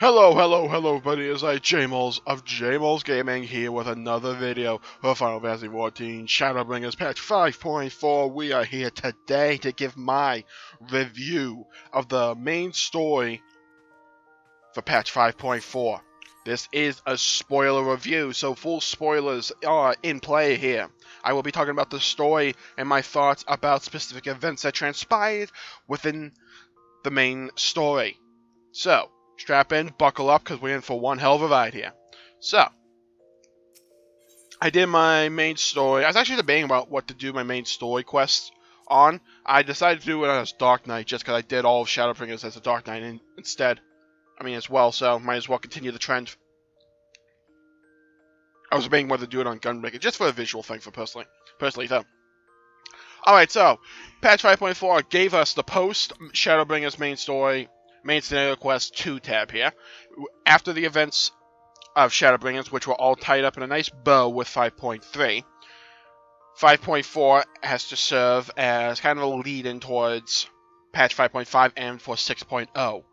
Hello, everybody. It's Jmulls of Jmulls Gaming here with another video for Final Fantasy XIV Shadowbringers patch 5.4. We are here today to give my review of the main story for patch 5.4. This is a spoiler review, so full spoilers are in play here. I will be talking about the story and my thoughts about specific events that transpired within the main story. So, strap in, buckle up, because we're in for one hell of a ride here. So, I did my main story. I was actually debating about what to do my main story quest on. I decided to do it as Dark Knight just because I did all of Shadowbringers as a Dark Knight instead. As well, so might as well continue the trend. I was debating whether to do it on Gunbreaker, just for a visual thing for personally though. Alright, so, patch 5.4 gave us the post-Shadowbringers main story, main scenario quest 2 tab here. After the events of Shadowbringers, which were all tied up in a nice bow with 5.3, 5.4 has to serve as kind of a lead-in towards patch 5.5 and for 6.0.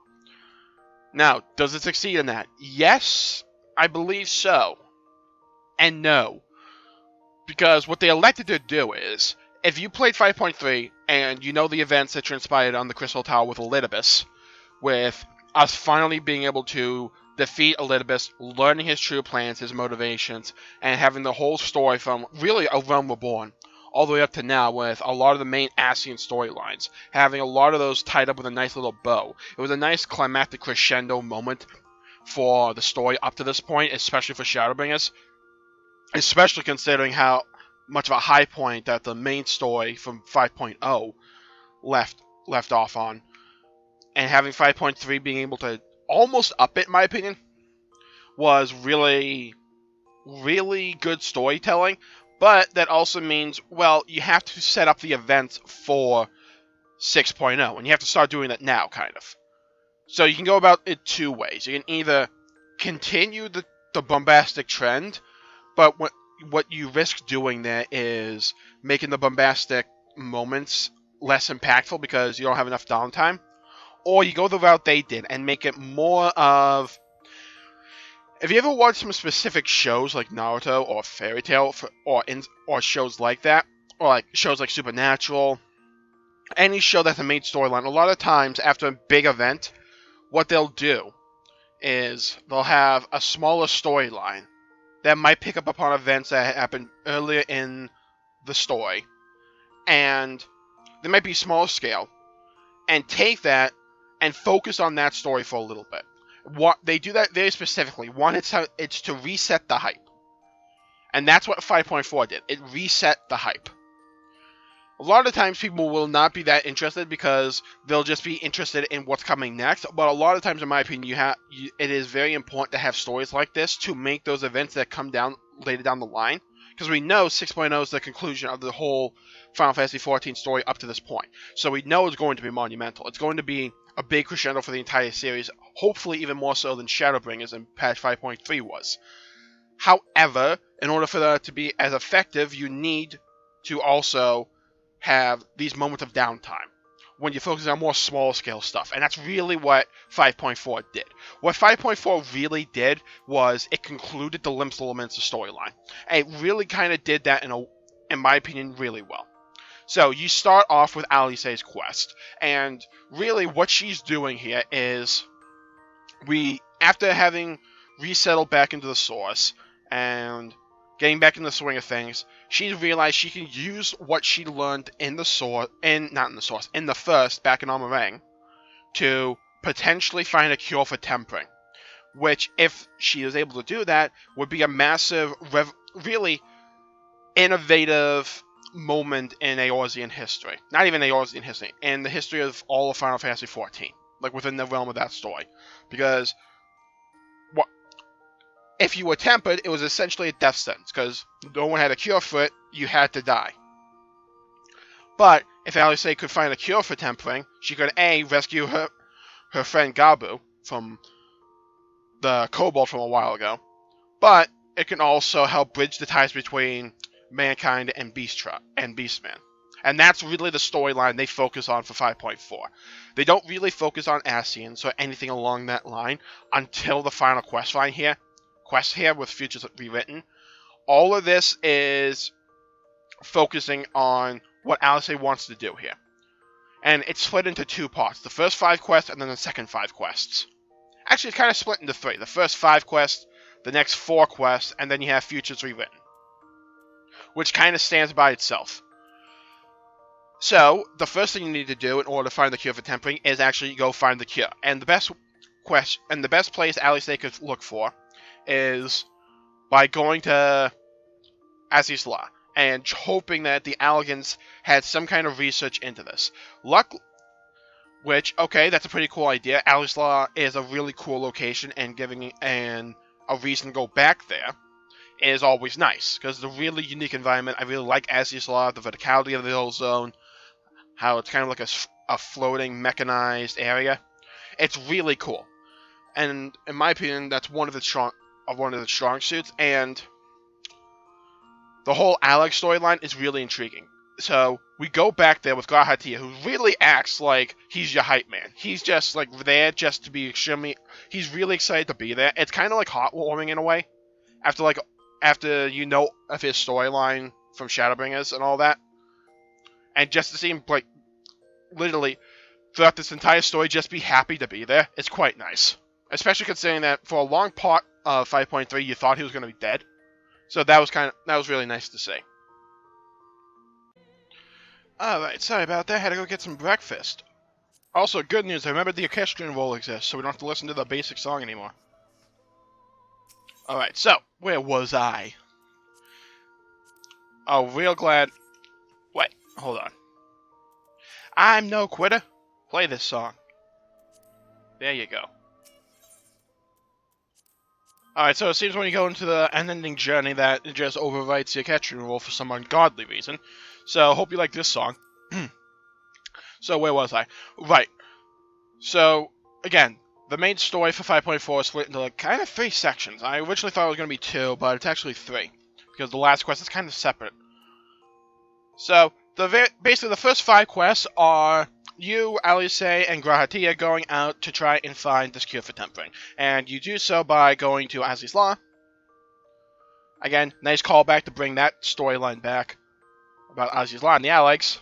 Now, does it succeed in that? Yes, I believe so. And no. Because what they elected to do is, if you played 5.3 and you know the events that transpired on the Crystal Tower with Elidibus, with us finally being able to defeat Elidibus, learning his true plans, his motivations, and having the whole story from really A Realm Reborn all the way up to now with a lot of the main Ascian storylines, having a lot of those tied up with a nice little bow. It was a nice climactic crescendo moment for the story up to this point, especially for Shadowbringers, especially considering how much of a high point that the main story from 5.0 left off on. And having 5.3 being able to almost up it, in my opinion, was really, really good storytelling. But that also means, well, you have to set up the events for 6.0, and you have to start doing that now, kind of. So you can go about it two ways. You can either continue the bombastic trend, but what you risk doing there is making the bombastic moments less impactful because you don't have enough downtime. Or you go the route they did and make it more of... If you ever watched some specific shows like Naruto or Fairy Tail or shows like that, or like shows like Supernatural, any show that's a main storyline, a lot of times after a big event, what they'll do is they'll have a smaller storyline that might pick up upon events that happened earlier in the story, and they might be smaller scale, and take that and focus on that story for a little bit. What they do that very specifically. One, it's to reset the hype. And that's what 5.4 did. It reset the hype. A lot of times people will not be that interested because they'll just be interested in what's coming next. But a lot of times, in my opinion, it is very important to have stories like this to make those events that come down later down the line. Because we know 6.0 is the conclusion of the whole Final Fantasy XIV story up to this point. So we know it's going to be monumental. It's going to be a big crescendo for the entire series, hopefully even more so than Shadowbringers and patch 5.3 was. However, in order for that to be as effective, you need to also have these moments of downtime when you focus on more small scale stuff. And that's really what 5.4 did. What 5.4 really did was it concluded the Limps Elements storyline. And it really kind of did that in my opinion, really well. So you start off with Alice's quest, and really what she's doing here is after having resettled back into the source and getting back in the swing of things, she realized she can use what she learned in the first, back in Armorang, to potentially find a cure for tempering. Which, if she is able to do that, would be a massive, really innovative moment in Eorzean history. Not even Eorzean history, in the history of all of Final Fantasy XIV. Like, within the realm of that story. Because if you were tempered, it was essentially a death sentence, because no one had a cure for it, you had to die. But if Alice could find a cure for tempering, she could A, rescue her friend Gabu from the kobold from a while ago, but it can also help bridge the ties between mankind and Beastman. And that's really the storyline they focus on for 5.4. They don't really focus on Ascians or anything along that line until the final quest here with Futures Rewritten. All of this is focusing on what Alice wants to do here. And it's split into 2 parts. The first 5 quests and then the second 5 quests. Actually, it's kind of split into 3. The first 5 quests, the next 4 quests, and then you have Futures Rewritten, which kind of stands by itself. So, the first thing you need to do in order to find the cure for tempering is actually go find the cure. And the best place Alice could look for is by going to Aziz's Law and hoping that the Allagans had some kind of research into this. Which, okay, that's a pretty cool idea. Alice Law is a really cool location, and giving a reason to go back there is always nice, because it's a really unique environment. I really like Aziz's Law, the verticality of the whole zone, how it's kind of like a floating, mechanized area. It's really cool. And in my opinion, that's one of the strong suits, and the whole Alex storyline is really intriguing. So, we go back there with Grahatia, who really acts like he's your hype man. He's just, like, there just to be extremely... He's really excited to be there. It's kind of like heartwarming in a way. After you know of his storyline from Shadowbringers and all that. And just to see him, like, literally, throughout this entire story, just be happy to be there, it's quite nice. Especially considering that for a long part of 5.3, you thought he was going to be dead. So that was really nice to see. Alright, sorry about that. Had to go get some breakfast. Also, good news, I remembered the orchestrion roll exists, so we don't have to listen to the basic song anymore. Alright, so, where was I? Oh, real glad... Wait, hold on. I'm no quitter. Play this song. There you go. Alright, so it seems when you go into the unending journey that it just overwrites the orchestrion roll for some ungodly reason. So, hope you like this song. So, where was I? Right. So, again, the main story for 5.4 is split into like, kind of 3 sections. I originally thought it was going to be 2, but it's actually 3. Because the last quest is kind of separate. So, basically the first 5 quests are you, Alice, and Grahatia going out to try and find this cure for tempering. And you do so by going to Aziz's Law. Again, nice callback to bring that storyline back about Aziz's Law and the Alex.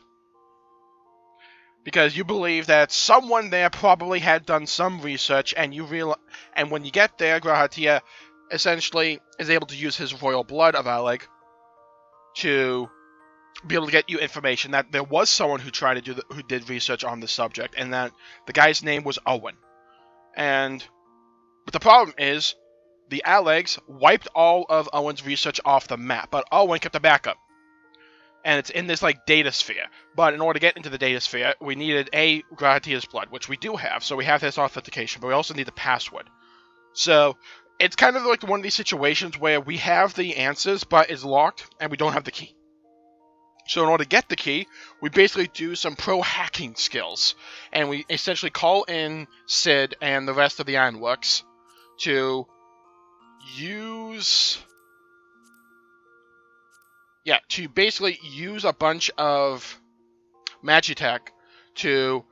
Because you believe that someone there probably had done some research, and when you get there, Grahatia essentially is able to use his royal blood of Aleg to be able to get you information that there was someone who did research on the subject, and that the guy's name was Owen. But the problem is, the Alegs wiped all of Owen's research off the map, but Owen kept a backup. And it's in this, like, data sphere. But in order to get into the data sphere, we needed Grahatia's blood, which we do have, so we have this authentication, but we also need the password. So, it's kind of like one of these situations where we have the answers, but it's locked, and we don't have the key. So in order to get the key, we basically do some pro-hacking skills. And we essentially call in Sid and the rest of the Ironworks to basically use a bunch of Magitech to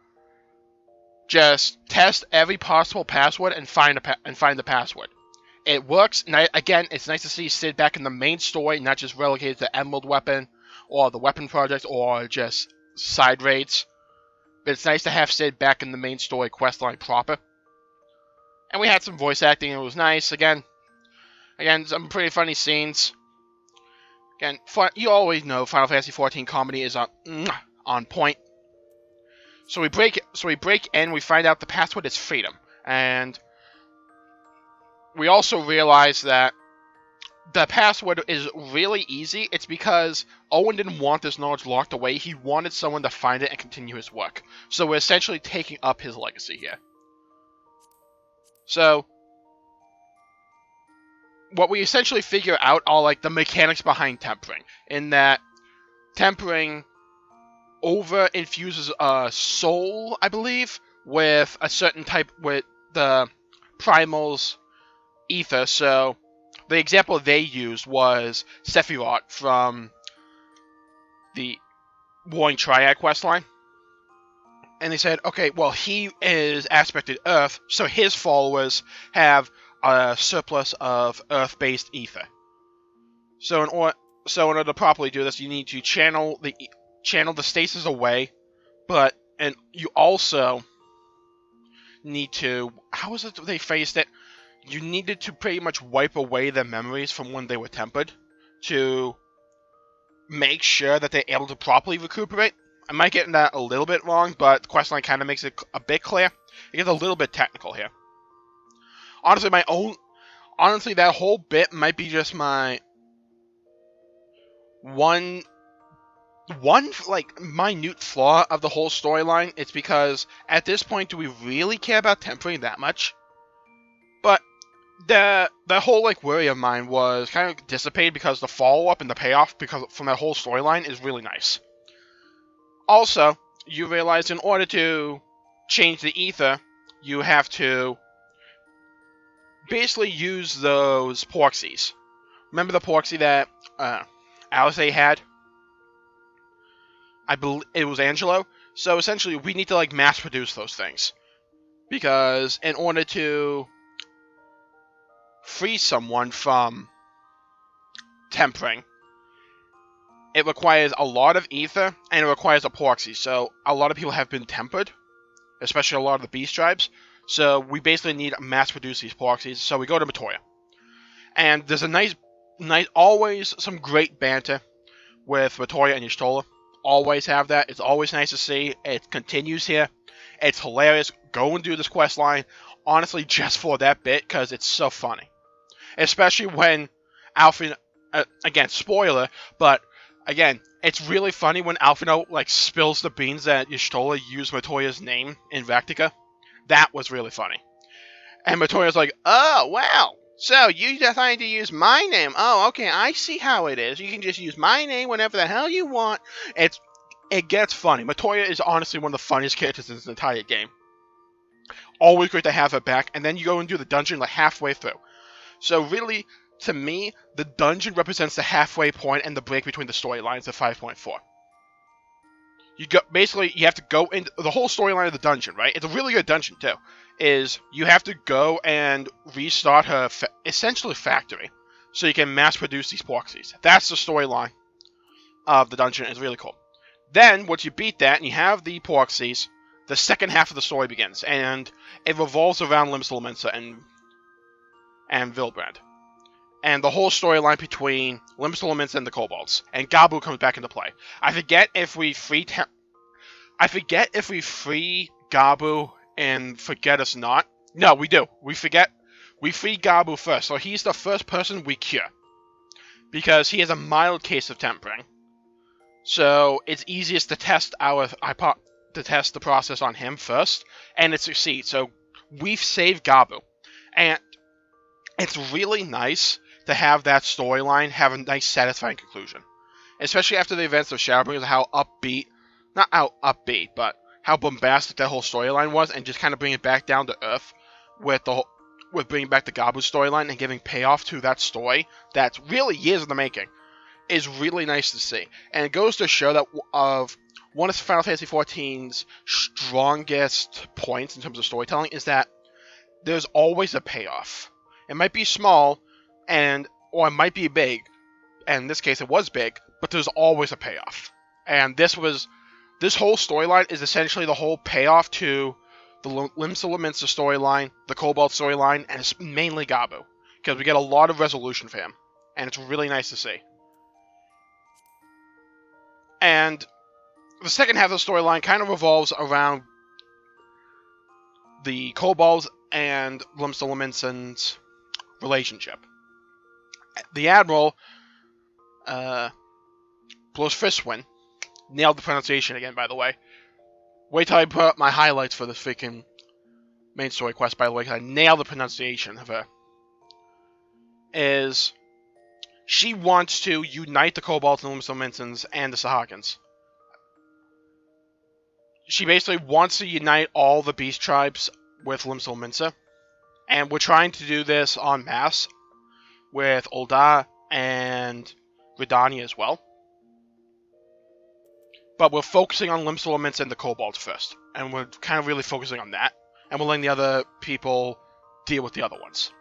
just test every possible password and find the password. It works. Again, it's nice to see Sid back in the main story, not just relegated to Emerald Weapon, or the Weapon Project, or just side raids. But it's nice to have Sid back in the main story questline proper. And we had some voice acting, it was nice. Again, some pretty funny scenes. Again, you always know Final Fantasy XIV comedy is on point. So we break in, we find out the password is freedom. And we also realize that the password is really easy. It's because Owen didn't want this knowledge locked away. He wanted someone to find it and continue his work. So we're essentially taking up his legacy here. So what we essentially figure out are like the mechanics behind tempering. In that tempering over-infuses a soul, I believe, with a certain type, with the Primal's ether. So the example they used was Sephiroth from the Warring Triad questline. And they said, okay, well, he is aspected Earth, so his followers have a surplus of Earth-based ether. So in order to properly do this, you need to channel the stasis away, and you also need to, how is it they phrased it? You needed to pretty much wipe away their memories from when they were tempered to make sure that they're able to properly recuperate. I might get that a little bit wrong, but the questline kind of makes it a bit clear. It gets a little bit technical here. Honestly, that whole bit might be just my one like minute flaw of the whole storyline. It's because at this point, do we really care about tempering that much? But the whole like worry of mine was kind of dissipated because the follow up and the payoff from that whole storyline is really nice. Also, you realize in order to change the ether, you have to basically use those proxies. Remember the proxy that Alice had? I believe it was Angelo. So essentially, we need to like mass produce those things, because in order to free someone from tempering, it requires a lot of ether and it requires a proxy. So a lot of people have been tempered, especially a lot of the beast tribes. So we basically need to mass produce these proxies. So we go to Matoya, and there's a nice, always some great banter with Matoya and Y'shtola. Always have that. It's always nice to see. It continues here. It's hilarious. Go and do this quest line, honestly, just for that bit, because it's so funny. Especially when Alphinaud, again, spoiler, but again, it's really funny when Alphinaud like spills the beans that Y'shtola used Matoya's name in Raktica. That was really funny. And Matoya's like, oh, wow. So, you decided to use my name. Oh, okay, I see how it is. You can just use my name whenever the hell you want. It gets funny. Matoya is honestly one of the funniest characters in this entire game. Always great to have her back. And then you go and do the dungeon like halfway through. So really, to me, the dungeon represents the halfway point and the break between the storylines of 5.4. Basically, you have to go into the whole storyline of the dungeon, right? It's a really good dungeon, too. Is you have to go and restart her essentially factory so you can mass produce these proxies. That's the storyline of the dungeon. It's really cool. Then, once you beat that and you have the proxies, the second half of the story begins, and it revolves around Limsa Lominsa and Vilbrand. And the whole storyline between Limsa Lominsa and the Kobolds. And Gabu comes back into play. I forget if we free Gabu and Forget Us Not. No, we do. We free Gabu first. So he's the first person we cure, because he has a mild case of tempering. So it's easiest to test the process on him first, and it succeeds. So we've saved Gabu. And it's really nice to have that storyline have a nice, satisfying conclusion. Especially after the events of Shadowbringers, how how bombastic that whole storyline was, and just kind of bring it back down to earth with bringing back the Gabu storyline and giving payoff to that story that's really years in the making is really nice to see. And it goes to show that one of Final Fantasy XIV's strongest points in terms of storytelling is that there's always a payoff. It might be small, or it might be big, and in this case it was big, but there's always a payoff. And this whole storyline is essentially the whole payoff to the Limsa Lominsa storyline, the Cobalt storyline, and it's mainly Gabu, because we get a lot of resolution for him, and it's really nice to see. And the second half of the storyline kind of revolves around the Kobolds and Limsa Lominsa's relationship. The Admiral, Blosfiswin, nailed the pronunciation again, by the way. Wait till I put up my highlights for this freaking main story quest, by the way, because I nailed the pronunciation of her. She wants to unite the Kobolds and Limsa Lominsans and the Sahagins. She basically wants to unite all the beast tribes with Limsa Lominsa, and we're trying to do this en masse with Ul'dah and Gridania as well. But we're focusing on Limps Elements and the Kobolds first. And we're kind of really focusing on that. And we're letting the other people deal with the other ones.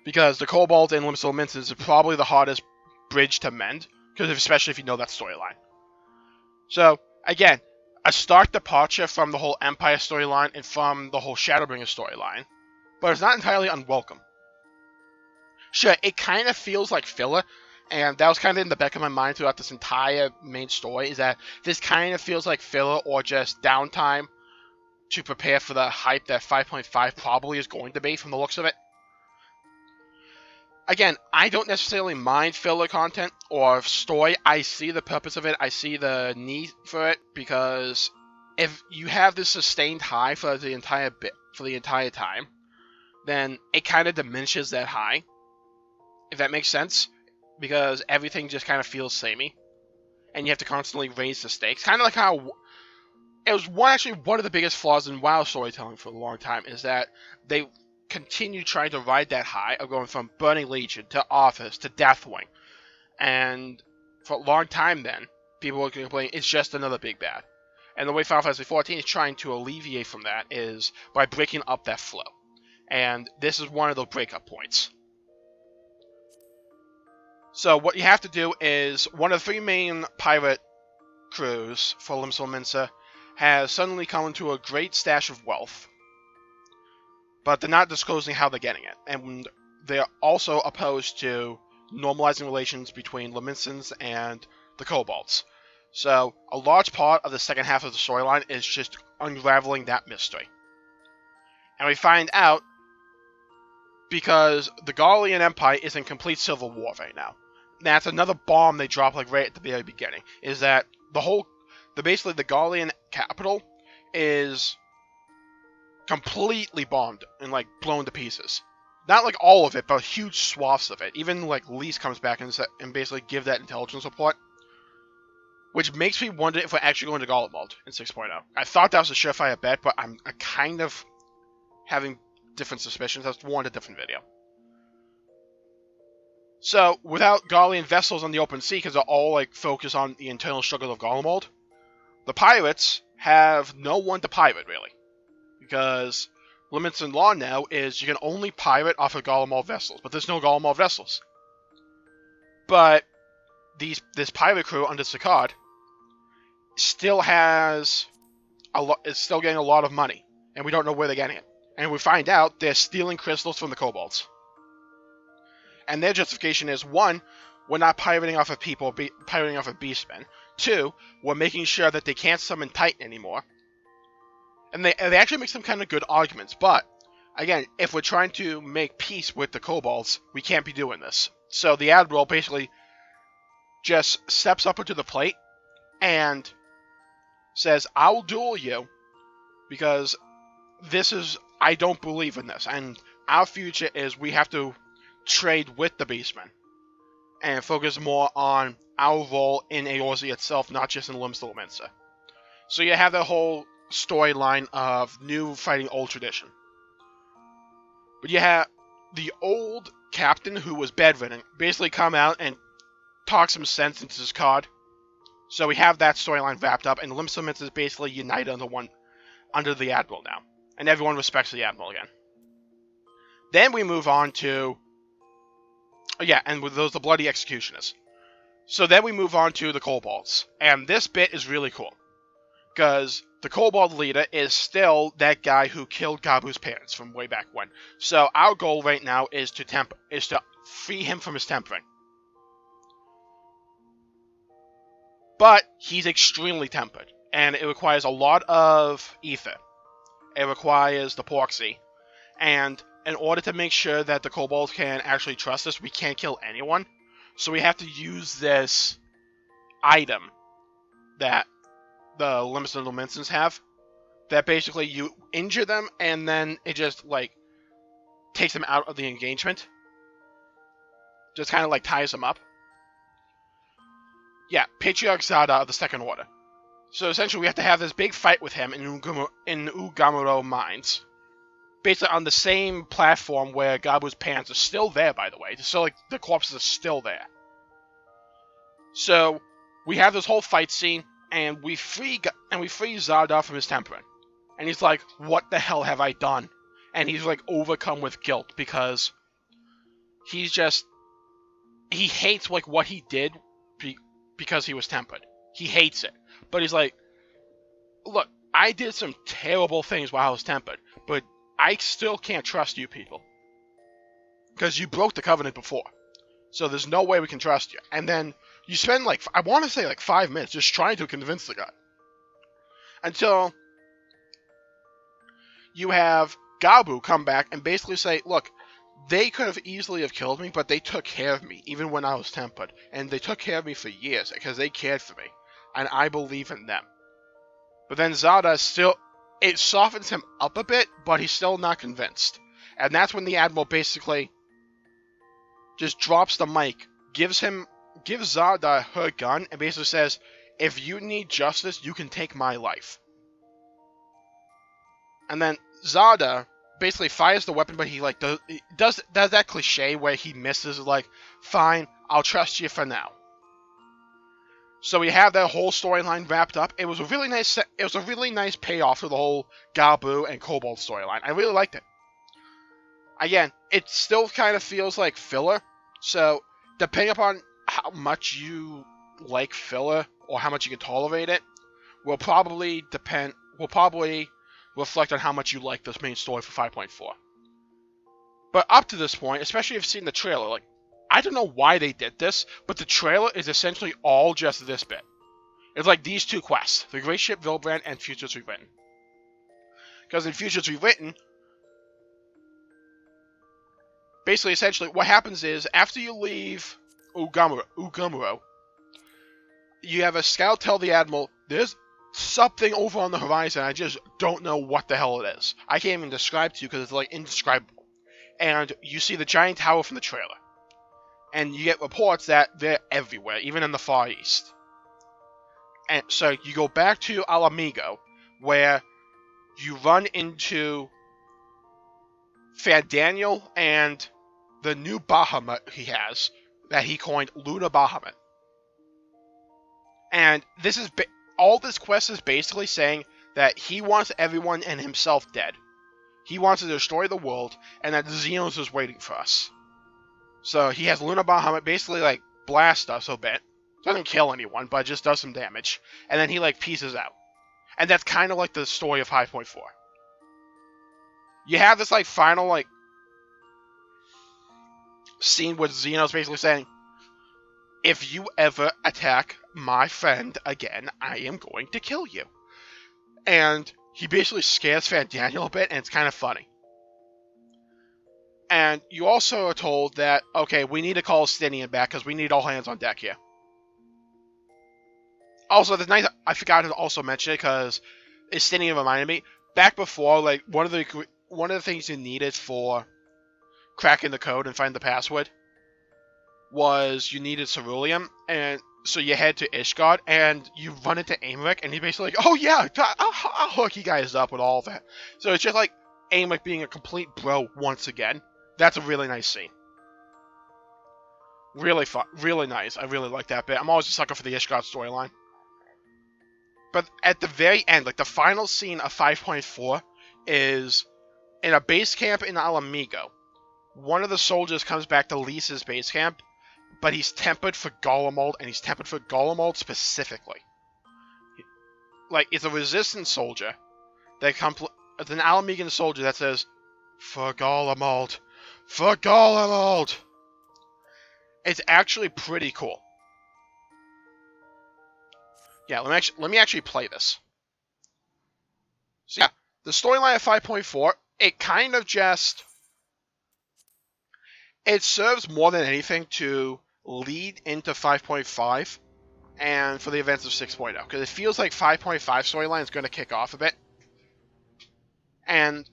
Because the Kobolds and Limps Elements is probably the hardest bridge to mend. Especially if you know that storyline. So, again, a stark departure from the whole Empire storyline and from the whole Shadowbringers storyline. But it's not entirely unwelcome. Sure, it kind of feels like filler. And that was kind of in the back of my mind throughout this entire main story, is that this kind of feels like filler or just downtime to prepare for the hype that 5.5 probably is going to be from the looks of it. Again, I don't necessarily mind filler content or story. I see the purpose of it. I see the need for it, because if you have this sustained high for the entire time, then it kind of diminishes that high, if that makes sense. Because everything just kind of feels samey. And you have to constantly raise the stakes. Kind of like how... It was one of the biggest flaws in WoW storytelling for a long time, is that they continue trying to ride that high of going from Burning Legion to Office to Deathwing. And for a long time then, people were complaining, it's just another big bad. And the way Final Fantasy XIV is trying to alleviate from that is by breaking up that flow. And this is one of those breakup points. So what you have to do is, one of the 3 main pirate crews for Limsa Lominsa has suddenly come into a great stash of wealth. But they're not disclosing how they're getting it. And they're also opposed to normalizing relations between Lominsans and the Kobolds. So a large part of the second half of the storyline is just unraveling that mystery. And we find out because the Garlean Empire is in complete civil war right now. That's another bomb they drop like right at the very beginning. Is that basically the Garlean capital is completely bombed and like blown to pieces. Not like all of it, but huge swaths of it. Even like Lise comes back and basically give that intelligence report, which makes me wonder if we're actually going to Garlemald in 6.0. I thought that was a surefire bet, but I'm kind of having different suspicions. That's warned a different video. So, without Garlean vessels on the open sea, because they're all like focused on the internal struggle of Garlemald, the pirates have no one to pirate, really. Because limits in law now is you can only pirate off of Garlemald vessels, but there's no Garlemald vessels. But this pirate crew under Sakad still has is still getting a lot of money, and we don't know where they're getting it. And we find out they're stealing crystals from the kobolds. And their justification is, 1, we're not pirating off of people, pirating off of beastmen. 2, we're making sure that they can't summon Titan anymore. And they actually make some kind of good arguments, but, again, if we're trying to make peace with the kobolds, we can't be doing this. So the Admiral basically just steps up into the plate and says, I will duel you, because I don't believe in this, and our future is we have to trade with the Beastmen and focus more on our role in Eorzea itself, not just in Limsa Lominsa. So you have that whole storyline of new fighting old tradition. But you have the old captain who was bedridden basically come out and talk some sense into his card. So we have that storyline wrapped up, and Limsa Lominsa is basically united under the Admiral now. And everyone respects the Admiral again. Then we move on to... yeah, and with those, the Bloody Executioners. So then we move on to the Kobolds. And this bit is really cool. Because the Kobold leader is still that guy who killed Gabu's parents from way back when. So our goal right now is to free him from his tempering. But he's extremely tempered. And it requires a lot of ether. It requires the Porksy. And in order to make sure that the kobolds can actually trust us, we can't kill anyone. So we have to use this item that the Limsa Lominsans have. That basically you injure them and then it just like takes them out of the engagement. Just kind of like ties them up. Yeah, Patriarch Zada of the Second Order. So essentially we have to have this big fight with him in Ugamuro Mines. Basically on the same platform where Gabu's parents are still there, by the way. So like the corpses are still there. So we have this whole fight scene, and we free Zarda from his temperament. And he's like, what the hell have I done? And he's like overcome with guilt because he hates like what he did because he was tempered. He hates it. But he's like, look, I did some terrible things while I was tempered, but I still can't trust you people. Because you broke the covenant before. So there's no way we can trust you. And then you spend like, I want to say like 5 minutes just trying to convince the guy. Until you have Gabu come back and basically say, look, they could have easily have killed me, but they took care of me, even when I was tempered. And they took care of me for years, because they cared for me. And I believe in them. But then Zarda still, it softens him up a bit, but he's still not convinced. And that's when the Admiral basically just drops the mic, gives Zarda her gun, and basically says, if you need justice, you can take my life. And then Zarda basically fires the weapon, but he like does that cliche where he misses, like, fine, I'll trust you for now. So we have that whole storyline wrapped up. It was a really nice payoff to the whole Gabu and Kobold storyline. I really liked it. Again, it still kind of feels like filler. So depending upon how much you like filler or how much you can tolerate it, will probably reflect on how much you like this main story for 5.4. But up to this point, especially if you've seen the trailer, like, I don't know why they did this, but the trailer is essentially all just this bit. It's like these two quests, the Great Ship Vilbrand and Futures Rewritten. Because in Futures Rewritten, basically, essentially, what happens is, after you leave Ugumuro, you have a scout tell the Admiral, there's something over on the horizon, I just don't know what the hell it is. I can't even describe to you because it's like indescribable. And you see the giant tower from the trailer. And you get reports that they're everywhere, even in the Far East. And so you go back to Alamigo, where you run into Fandaniel and the new Bahamut he has, that he coined Luna Bahamut. And this is all this quest is basically saying that he wants everyone and himself dead. He wants to destroy the world, and that Xenos is waiting for us. So he has Luna Bahamut basically like blast us a bit. Doesn't kill anyone, but just does some damage. And then he like pieces out. And that's kind of like the story of 5.4. You have this like final like scene with Xenos basically saying, if you ever attack my friend again, I am going to kill you. And he basically scares Fandaniel a bit, and it's kind of funny. And you also are told that, okay, we need to call Stinian back because we need all hands on deck here. Also, the night I forgot to also mention it because Stinian reminded me. Back before, like one of the things you needed for cracking the code and finding the password was you needed ceruleum, and so you head to Ishgard and you run into Amrik, and he's basically like, "Oh yeah, I'll hook you guys up with all of that." So it's just like Amrik being a complete bro once again. That's a really nice scene. Really fun, really nice. I really like that bit. I'm always a sucker for the Ishgard storyline. But at the very end, like the final scene of 5.4 is in a base camp in Alamigo. One of the soldiers comes back to Lisa's base camp, but he's tempered for Golemold, and he's tempered for Golemold specifically. Like, it's a resistance soldier that it's an Alamigan soldier that says, "For Golemold, for Golemold." It's actually pretty cool. Yeah, let me actually play this. So yeah, the storyline of 5.4, it kind of just, it serves more than anything to lead into 5.5 and for the events of 6.0, because it feels like 5.5 storyline is going to kick off a bit, and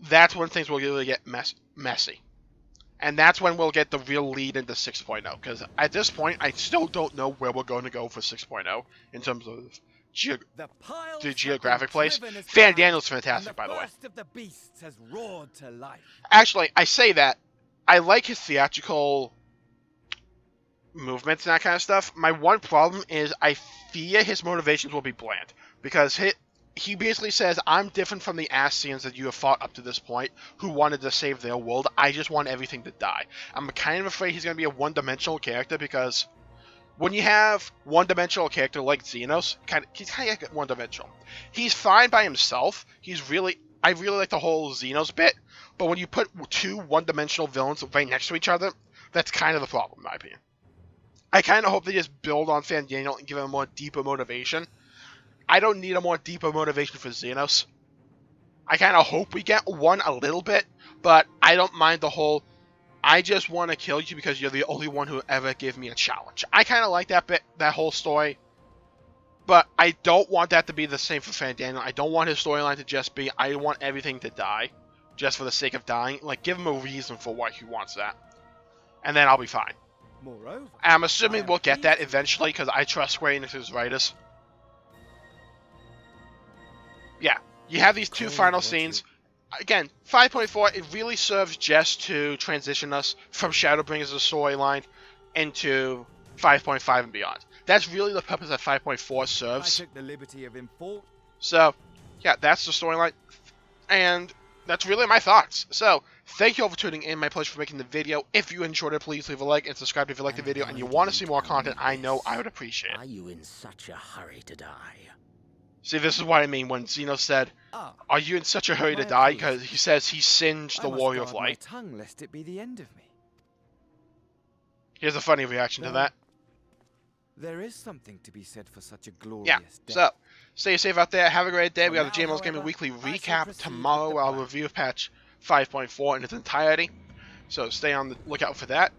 that's when things will really get messy. And that's when we'll get the real lead into 6.0, because at this point, I still don't know where we're going to go for 6.0 in terms of the geographic place. Fandaniel's fantastic, by the way. Of the beasts has roared to life. Actually, I say that. I like his theatrical movements and that kind of stuff. My one problem is I fear his motivations will be bland, because he basically says, I'm different from the Ascians that you have fought up to this point, who wanted to save their world. I just want everything to die. I'm kind of afraid he's going to be a one-dimensional character, because when you have one-dimensional character like Xenos, he's kind of like one-dimensional. He's fine by himself. I really like the whole Xenos bit, but when you put two one-dimensional villains right next to each other, that's kind of the problem, in my opinion. I kind of hope they just build on Fandaniel and give him a more deeper motivation. I don't need a more deeper motivation for Xenos. I kind of hope we get one a little bit, but I don't mind the whole, I just want to kill you because you're the only one who ever gave me a challenge. I kind of like that bit, that whole story, but I don't want that to be the same for Fandaniel. I don't want his storyline to just be, I want everything to die, just for the sake of dying. Like, give him a reason for why he wants that, and then I'll be fine. Moreover, I'm assuming we'll get that eventually, because I trust Square Enix's writers. Yeah, you have these two final scenes. Again, 5.4, it really serves just to transition us from Shadowbringers' storyline into 5.5 and beyond. That's really the purpose that 5.4 serves. I took the liberty of So, yeah, that's the storyline. And that's really my thoughts. So, thank you all for tuning in. My pleasure for making the video. If you enjoyed it, please leave a like and subscribe if you liked the video and you want to see more content. I know I would appreciate it. Are you in such a hurry to die? See, this is what I mean when Xeno said, are you in such a hurry to die? Because he says he singed the Warrior of Light. tongue lest it be the end of me. Here's a funny reaction to that. There is something to be said for such a glorious death. So, stay safe out there. Have a great day. For We got the now, Jmulls Gaming however, Weekly I shall recap proceed tomorrow. with the I'll plan. review patch 5.4 in its entirety. So stay on the lookout for that.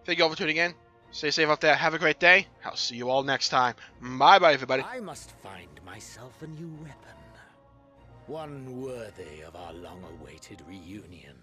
Thank you all for tuning in. Stay safe out there. Have a great day. I'll see you all next time. Bye-bye, everybody. I must find myself a new weapon. One worthy of our long-awaited reunion.